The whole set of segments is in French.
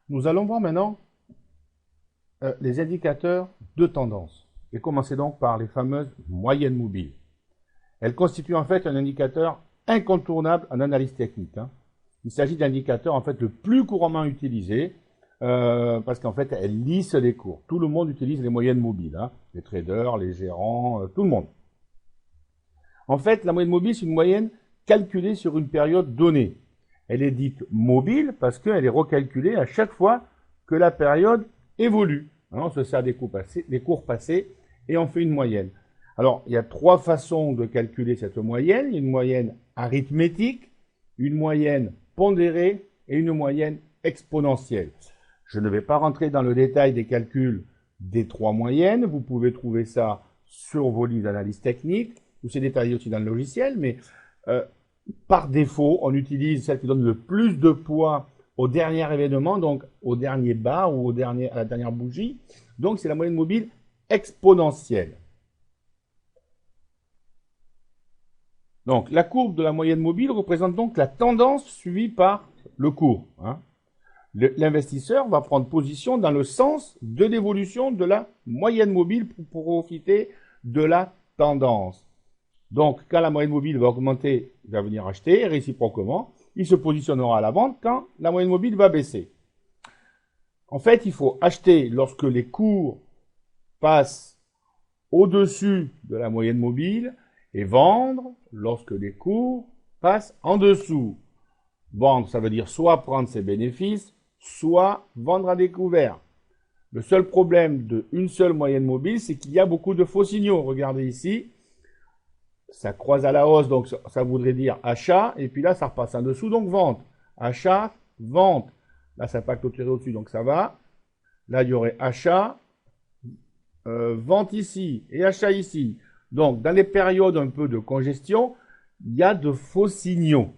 Nous allons voir maintenant les indicateurs de tendance. Et commencer donc par les fameuses moyennes mobiles. Elles constituent en fait un indicateur incontournable en analyse technique. Il s'agit d'indicateurs en fait le plus couramment utilisé parce qu'en fait elles lissent les cours. Tout le monde utilise les moyennes mobiles, les traders, les gérants, tout le monde. En fait, la moyenne mobile, c'est une moyenne calculée sur une période donnée. Elle est dite mobile parce qu'elle est recalculée à chaque fois que la période évolue. On se sert des cours passés et on fait une moyenne. Alors, il y a trois façons de calculer cette moyenne. Il y a une moyenne arithmétique, une moyenne pondérée et une moyenne exponentielle. Je ne vais pas rentrer dans le détail des calculs des trois moyennes. Vous pouvez trouver ça sur vos livres d'analyse technique, ou c'est détaillé aussi dans le logiciel, mais par défaut, on utilise celle qui donne le plus de poids au dernier événement, donc au dernier bas ou à la dernière bougie. Donc, c'est la moyenne mobile exponentielle. Donc, la courbe de la moyenne mobile représente donc la tendance suivie par le cours. L'investisseur va prendre position dans le sens de l'évolution de la moyenne mobile pour profiter de la tendance. Donc, quand la moyenne mobile va augmenter, il va venir acheter, et réciproquement, il se positionnera à la vente quand la moyenne mobile va baisser. En fait, il faut acheter lorsque les cours passent au-dessus de la moyenne mobile et vendre lorsque les cours passent en dessous. Vendre, ça veut dire soit prendre ses bénéfices, soit vendre à découvert. Le seul problème d'une seule moyenne mobile, c'est qu'il y a beaucoup de faux signaux. Regardez ici, ça croise à la hausse, donc ça voudrait dire achat, et puis là, ça repasse en dessous, donc vente. Achat, vente. Là, ça n'a pas clôturé au-dessus, donc ça va. Là, il y aurait achat, vente ici, et achat ici. Donc, dans les périodes un peu de congestion, il y a de faux signaux.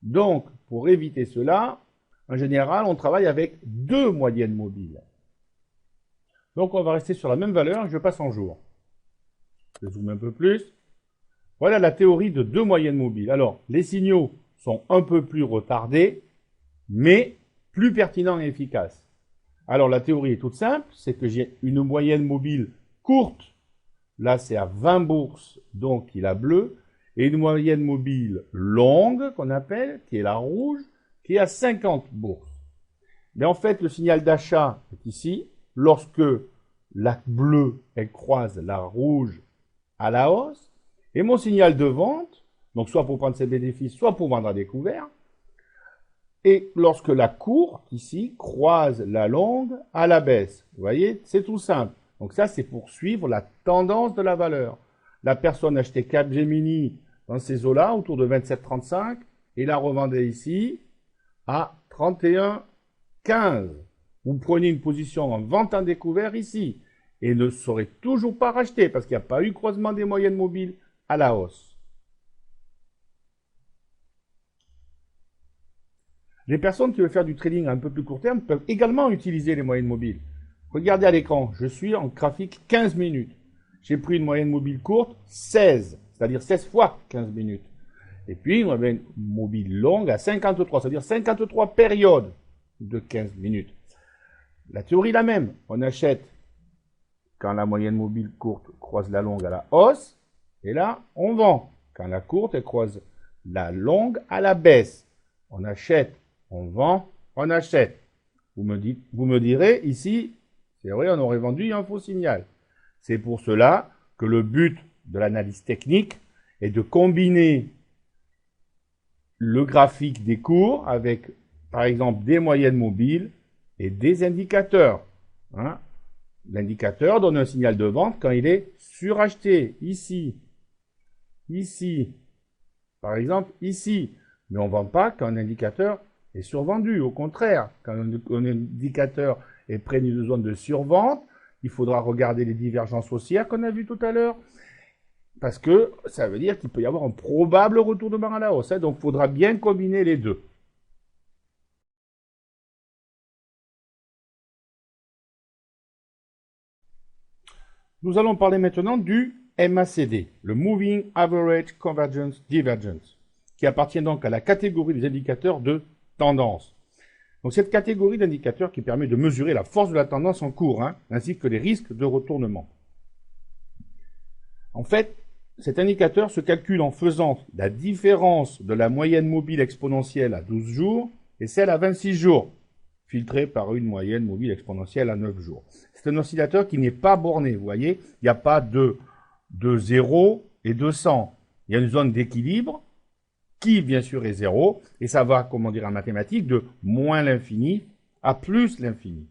Donc, pour éviter cela, en général, on travaille avec deux moyennes mobiles. Donc, on va rester sur la même valeur, je passe en jour. Je zoome un peu plus. Voilà la théorie de deux moyennes mobiles. Alors, les signaux sont un peu plus retardés, mais plus pertinents et efficaces. Alors, la théorie est toute simple, c'est que j'ai une moyenne mobile courte, là c'est à 20 bourses, donc qui est la bleue, et une moyenne mobile longue, qu'on appelle, qui est la rouge, qui est à 50 bourses. Mais en fait, le signal d'achat est ici, lorsque la bleue, elle croise la rouge à la hausse, et mon signal de vente, donc soit pour prendre ses bénéfices, soit pour vendre à découvert, et lorsque la courte, ici, croise la longue à la baisse. Vous voyez, c'est tout simple. Donc ça, c'est pour suivre la tendance de la valeur. La personne achetait Capgemini dans ces eaux-là, autour de 27,35, et la revendait ici à 31,15. Vous prenez une position en vente à découvert ici, et ne saurez toujours pas racheter, parce qu'il n'y a pas eu croisement des moyennes mobiles à la hausse. Les personnes qui veulent faire du trading à un peu plus court terme peuvent également utiliser les moyennes mobiles. Regardez à l'écran, je suis en graphique 15 minutes. J'ai pris une moyenne mobile courte, 16, c'est-à-dire 16 fois 15 minutes. Et puis, on avait une mobile longue à 53, c'est-à-dire 53 périodes de 15 minutes. La théorie est la même. On achète quand la moyenne mobile courte croise la longue à la hausse, et là, on vend quand la courte elle croise la longue à la baisse. On achète, on vend, on achète. Vous me direz, ici, c'est vrai, on aurait vendu un faux signal. C'est pour cela que le but de l'analyse technique est de combiner le graphique des cours avec, par exemple, des moyennes mobiles et des indicateurs. L'indicateur donne un signal de vente quand il est suracheté, ici, ici, par exemple, ici. Mais on ne vend pas quand un indicateur est survendu. Au contraire, quand un indicateur est près d'une zone de survente, il faudra regarder les divergences haussières qu'on a vues tout à l'heure, parce que ça veut dire qu'il peut y avoir un probable retournement à la hausse. Donc, il faudra bien combiner les deux. Nous allons parler maintenant du MACD, le Moving Average Convergence Divergence, qui appartient donc à la catégorie des indicateurs de tendance. Donc cette catégorie d'indicateurs qui permet de mesurer la force de la tendance en cours, hein, ainsi que les risques de retournement. En fait, cet indicateur se calcule en faisant la différence de la moyenne mobile exponentielle à 12 jours et celle à 26 jours, filtrée par une moyenne mobile exponentielle à 9 jours. C'est un oscillateur qui n'est pas borné, vous voyez, il n'y a pas de 0 et de 100. Il y a une zone d'équilibre qui, bien sûr, est 0, et ça va, comment dire en mathématiques, de moins l'infini à plus l'infini.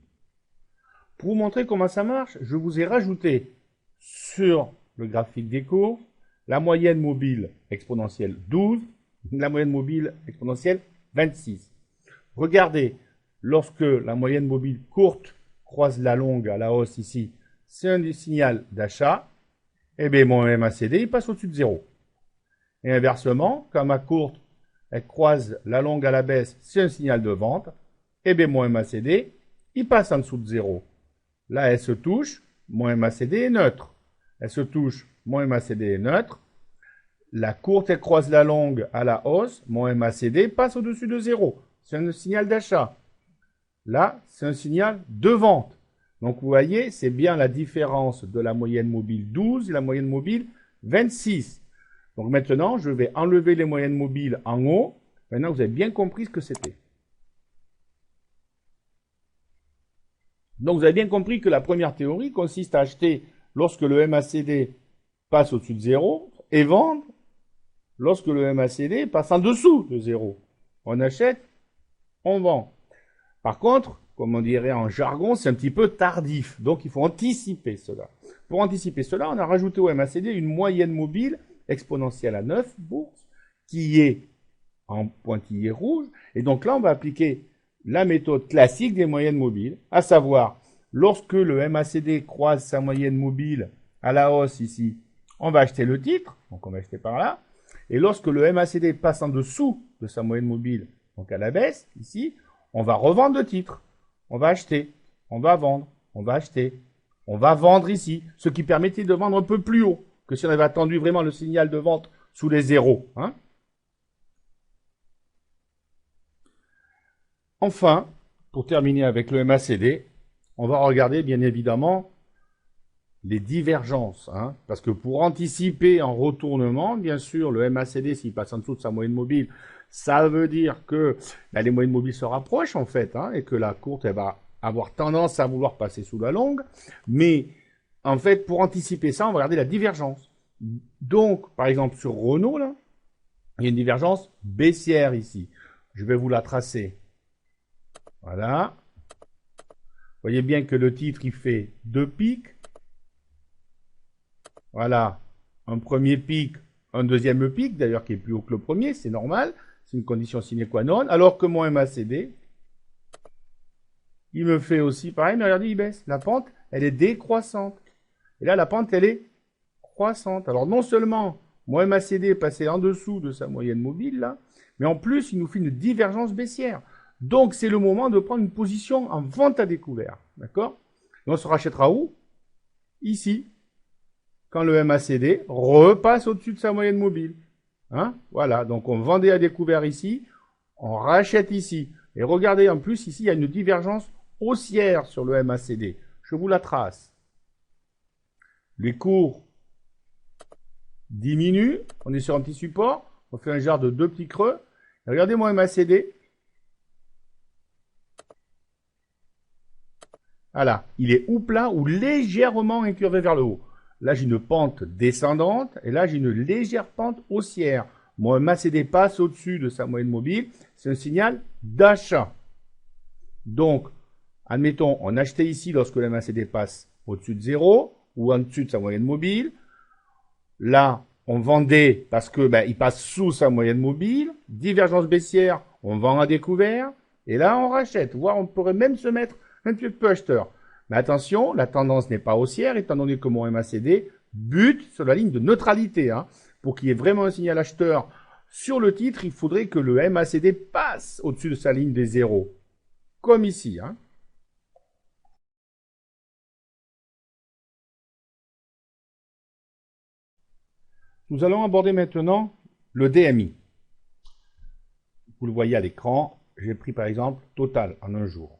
Pour vous montrer comment ça marche, je vous ai rajouté sur le graphique des courbes la moyenne mobile exponentielle 12, la moyenne mobile exponentielle 26. Regardez, lorsque la moyenne mobile courte croise la longue à la hausse ici, c'est un signal d'achat, et bien mon MACD il passe au-dessus de 0. Et inversement, quand ma courte elle croise la longue à la baisse, c'est un signal de vente, et bien mon MACD il passe en dessous de 0. Là, elle se touche, mon MACD est neutre. Elle se touche, mon MACD est neutre. La courte, elle croise la longue à la hausse, mon MACD passe au-dessus de 0. C'est un signal d'achat. Là, c'est un signal de vente. Donc, vous voyez, c'est bien la différence de la moyenne mobile 12 et la moyenne mobile 26. Donc, maintenant, je vais enlever les moyennes mobiles en haut. Maintenant, vous avez bien compris ce que c'était. Donc, vous avez bien compris que la première théorie consiste à acheter lorsque le MACD passe au-dessus de 0 et vendre lorsque le MACD passe en dessous de 0. On achète, on vend. Par contre, comme on dirait en jargon, c'est un petit peu tardif. Donc, il faut anticiper cela. Pour anticiper cela, on a rajouté au MACD une moyenne mobile exponentielle à 9 bourses qui est en pointillé rouge. Et donc là, on va appliquer la méthode classique des moyennes mobiles, à savoir, lorsque le MACD croise sa moyenne mobile à la hausse ici, on va acheter le titre, donc on va acheter par là, et lorsque le MACD passe en dessous de sa moyenne mobile, donc à la baisse, ici, on va revendre le titre, on va acheter, on va vendre, on va acheter, on va vendre ici, ce qui permettait de vendre un peu plus haut que si on avait attendu vraiment le signal de vente sous les zéros, hein. Enfin, pour terminer avec le MACD, on va regarder bien évidemment les divergences, hein, parce que pour anticiper en retournement, bien sûr, le MACD, s'il passe en dessous de sa moyenne mobile, ça veut dire que les moyennes mobiles se rapprochent en fait, hein, et que la courte, elle va avoir tendance à vouloir passer sous la longue, mais en fait, pour anticiper ça, on va regarder la divergence. Donc, par exemple, sur Renault, là, il y a une divergence baissière ici. Je vais vous la tracer. Voilà. Vous voyez bien que le titre, il fait deux pics. Voilà. Un premier pic, un deuxième pic, d'ailleurs, qui est plus haut que le premier, c'est normal. C'est une condition sine qua non. Alors que mon MACD, il me fait aussi pareil, mais regardez, il baisse. La pente, elle est décroissante. Et là, la pente, elle est croissante. Alors, non seulement mon MACD est passé en dessous de sa moyenne mobile, là, mais en plus, il nous fait une divergence baissière. Donc, c'est le moment de prendre une position en vente à découvert. D'accord? Et on se rachètera où? Ici. Quand le MACD repasse au-dessus de sa moyenne mobile. Hein? Voilà. Donc, on vendait à découvert ici. On rachète ici. Et regardez, en plus, ici, il y a une divergence haussière sur le MACD. Je vous la trace. Les cours diminuent. On est sur un petit support. On fait un genre de deux petits creux. Et regardez mon MACD. Voilà, il est ou plat ou légèrement incurvé vers le haut. Là, j'ai une pente descendante et là, j'ai une légère pente haussière. Mon MACD passe au-dessus de sa moyenne mobile. C'est un signal d'achat. Donc, admettons, on achetait ici lorsque le MACD passe au-dessus de 0 ou en dessus de sa moyenne mobile. Là, on vendait parce que il passe sous sa moyenne mobile. Divergence baissière, on vend à découvert. Et là, on rachète. Voire, on pourrait même se mettre un petit peu acheteur. Mais attention, la tendance n'est pas haussière, étant donné que mon MACD bute sur la ligne de neutralité. Hein. Pour qu'il y ait vraiment un signal acheteur sur le titre, il faudrait que le MACD passe au-dessus de sa ligne des zéros. Comme ici. Hein. Nous allons aborder maintenant le DMI. Vous le voyez à l'écran, j'ai pris par exemple Total en un jour.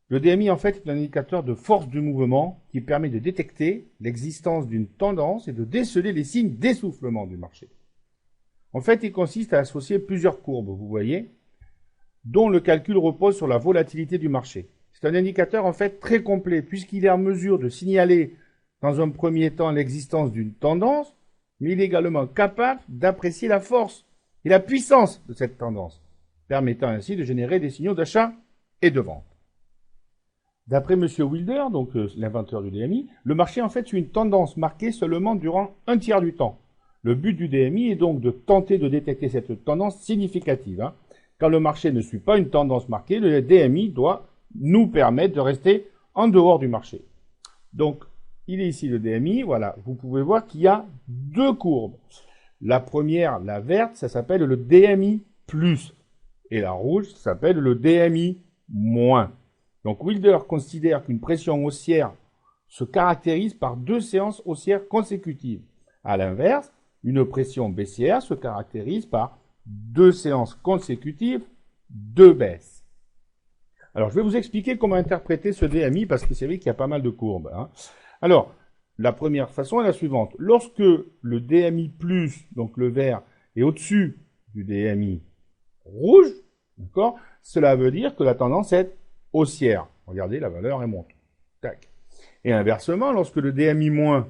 Le DMI, en fait, est un indicateur de force du mouvement qui permet de détecter l'existence d'une tendance et de déceler les signes d'essoufflement du marché. En fait, il consiste à associer plusieurs courbes, vous voyez, dont le calcul repose sur la volatilité du marché. C'est un indicateur, en fait, très complet, puisqu'il est en mesure de signaler, dans un premier temps, l'existence d'une tendance, mais il est également capable d'apprécier la force et la puissance de cette tendance, permettant ainsi de générer des signaux d'achat et de vente. D'après M. Wilder, donc l'inventeur du DMI, le marché en fait suit une tendance marquée seulement durant un tiers du temps. Le but du DMI est donc de tenter de détecter cette tendance significative. Quand le marché ne suit pas une tendance marquée, le DMI doit nous permettre de rester en dehors du marché. Donc, il est ici le DMI. Voilà, vous pouvez voir qu'il y a deux courbes. La première, la verte, ça s'appelle le DMI+, et la rouge, ça s'appelle le DMI-. Donc Wilder considère qu'une pression haussière se caractérise par deux séances haussières consécutives. À l'inverse, une pression baissière se caractérise par deux séances consécutives de baisse. Alors, je vais vous expliquer comment interpréter ce DMI parce que c'est vrai qu'il y a pas mal de courbes. Alors, la première façon est la suivante. Lorsque le DMI+, donc le vert, est au-dessus du DMI rouge, d'accord, cela veut dire que la tendance est haussière. Regardez, la valeur, elle monte. Tac. Et inversement, lorsque le DMI-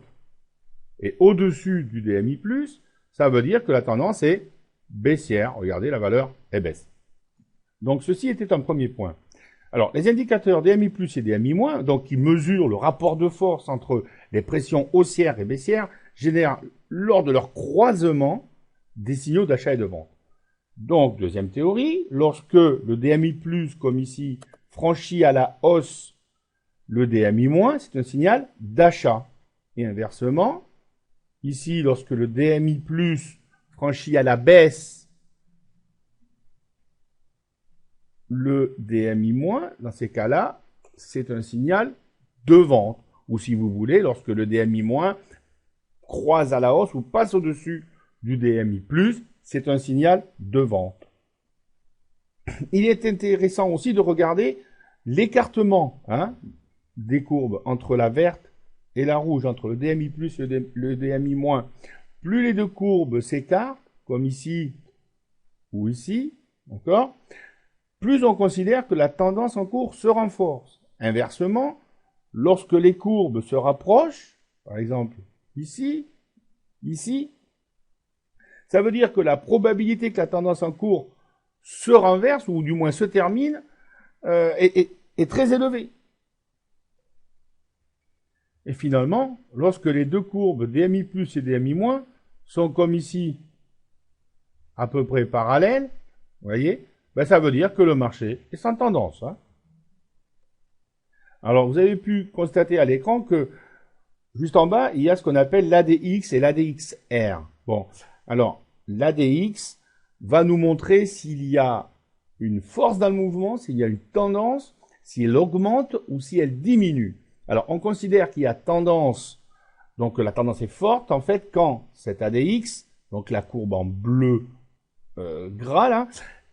est au-dessus du DMI+, ça veut dire que la tendance est baissière. Regardez, la valeur, elle baisse. Donc, ceci était un premier point. Alors, les indicateurs DMI+, et DMI-, donc qui mesurent le rapport de force entre les pressions haussières et baissières, génèrent, lors de leur croisement, des signaux d'achat et de vente. Donc, deuxième théorie, lorsque le DMI+, comme ici, franchit à la hausse le DMI-, c'est un signal d'achat. Et inversement, ici, lorsque le DMI+, franchit à la baisse le DMI-, dans ces cas-là, c'est un signal de vente. Ou si vous voulez, lorsque le DMI- croise à la hausse ou passe au-dessus du DMI+, c'est un signal de vente. Il est intéressant aussi de regarder l'écartement des courbes entre la verte et la rouge, entre le DMI+, et le DMI-. Plus les deux courbes s'écartent, comme ici ou ici, d'accord, plus on considère que la tendance en cours se renforce. Inversement, lorsque les courbes se rapprochent, par exemple ici, ici, ça veut dire que la probabilité que la tendance en cours se renverse, ou du moins se termine, est très élevée. Et finalement, lorsque les deux courbes DMI+ et DMI- sont comme ici, à peu près parallèles, vous voyez, ben ça veut dire que le marché est sans tendance. Alors, vous avez pu constater à l'écran que, juste en bas, il y a ce qu'on appelle l'ADX et l'ADXR. Bon, alors, l'ADX va nous montrer s'il y a une force dans le mouvement, s'il y a une tendance, si elle augmente ou si elle diminue. Alors, on considère qu'il y a tendance, donc la tendance est forte, en fait, quand cet ADX, donc la courbe en bleu gras, là,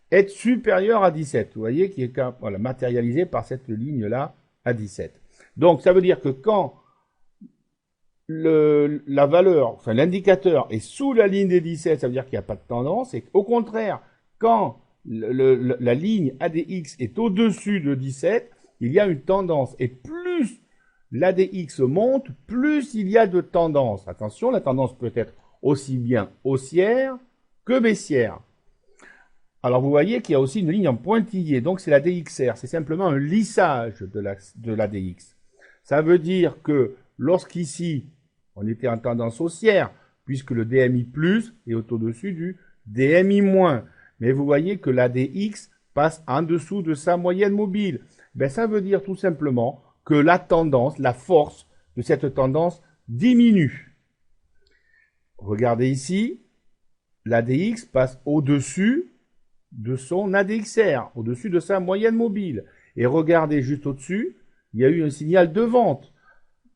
est supérieure à 17. Vous voyez, qui est voilà, matérialisé par cette ligne-là à 17. Donc, ça veut dire que quand la valeur, enfin l'indicateur est sous la ligne des 17, ça veut dire qu'il n'y a pas de tendance. Et au contraire, quand la ligne ADX est au-dessus de 17, il y a une tendance. Et plus l'ADX monte, plus il y a de tendance. Attention, la tendance peut être aussi bien haussière que baissière. Alors vous voyez qu'il y a aussi une ligne en pointillé, donc c'est la DXR, c'est simplement un lissage de l'ADX. Ça veut dire que lorsqu'ici, on était en tendance haussière, puisque le DMI+ est au-dessus du DMI-. Mais vous voyez que l'ADX passe en dessous de sa moyenne mobile. Ben, ça veut dire tout simplement que la tendance, la force de cette tendance diminue. Regardez ici, l'ADX passe au-dessus de son ADXR, au-dessus de sa moyenne mobile. Et regardez juste au-dessus, il y a eu un signal de vente.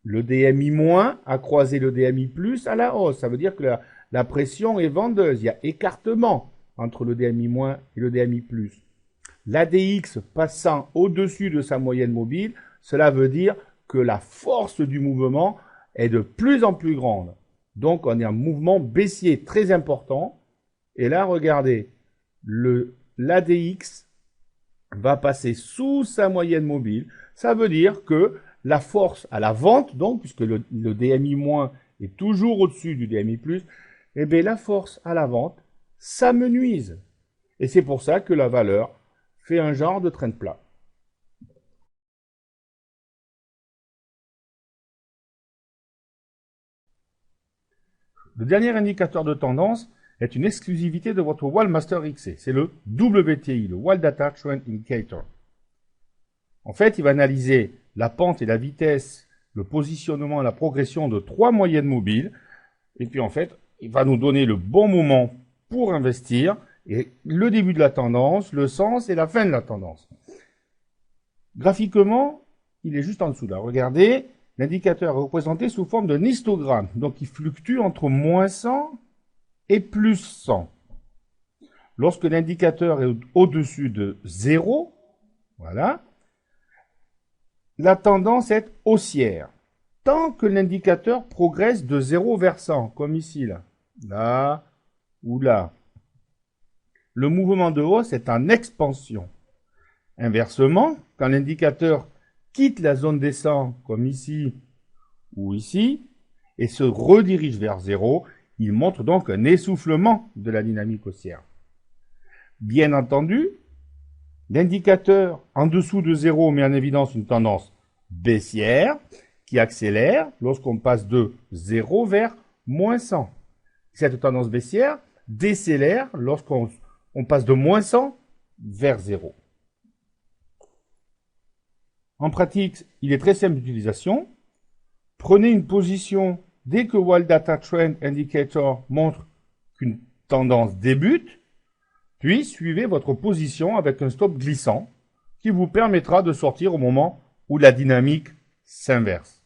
Le DMI- a croisé le DMI+ à la hausse. Ça veut dire que la pression est vendeuse. Il y a écartement entre le DMI- et le DMI+. l'ADX passant au-dessus de sa moyenne mobile, cela veut dire que la force du mouvement est de plus en plus grande. Donc, on a un mouvement baissier très important. Et là, regardez, l'ADX va passer sous sa moyenne mobile. Ça veut dire que la force à la vente, donc, puisque le DMI- est toujours au-dessus du DMI+, eh bien, la force à la vente s'amenuise. Et c'est pour ça que la valeur fait un genre de trend plat. Le dernier indicateur de tendance est une exclusivité de votre Wallmaster XC. C'est le WTI, le Wall Data Trend Indicator. En fait, il va analyser la pente et la vitesse, le positionnement et la progression de 3 moyennes mobiles. Et puis, en fait, il va nous donner le bon moment pour investir et le début de la tendance, le sens et la fin de la tendance. Graphiquement, il est juste en dessous là. Regardez, l'indicateur est représenté sous forme d'un histogramme. Donc, il fluctue entre moins 100 et plus 100. Lorsque l'indicateur est au-dessus de 0, voilà, la tendance est haussière. Tant que l'indicateur progresse de 0 vers 100, comme ici, là ou là. Le mouvement de hausse est en expansion. Inversement, quand l'indicateur quitte la zone des 100, comme ici ou ici, et se redirige vers 0, il montre donc un essoufflement de la dynamique haussière. Bien entendu, l'indicateur en dessous de 0 met en évidence une tendance baissière qui accélère lorsqu'on passe de 0 vers moins 100. Cette tendance baissière décélère lorsqu'on passe de moins 100 vers 0. En pratique, il est très simple d'utilisation. Prenez une position dès que Wall Data Trend Indicator montre qu'une tendance débute, puis suivez votre position avec un stop glissant qui vous permettra de sortir au moment où la dynamique s'inverse.